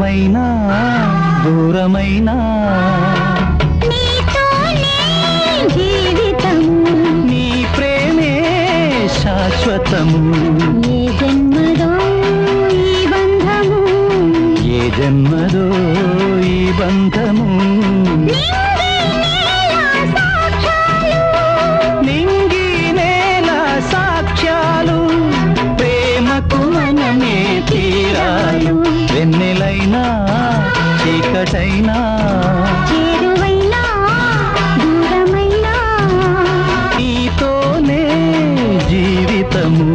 దగ్గరైనా దూరమైనా నీతోనే జీవితము, నీ ప్రేమే శాశ్వతము. ఏ జన్మదో ఈ బంధము, ఏ జన్మదో ఈ బంధము. నింగి నేల సాక్ష్యాలు, ప్రేమకు మనమే తీరాలు. వెన్నెలైనా చీకటైనా చేరువైనా దూరమైనా నీతోనే జీవితము.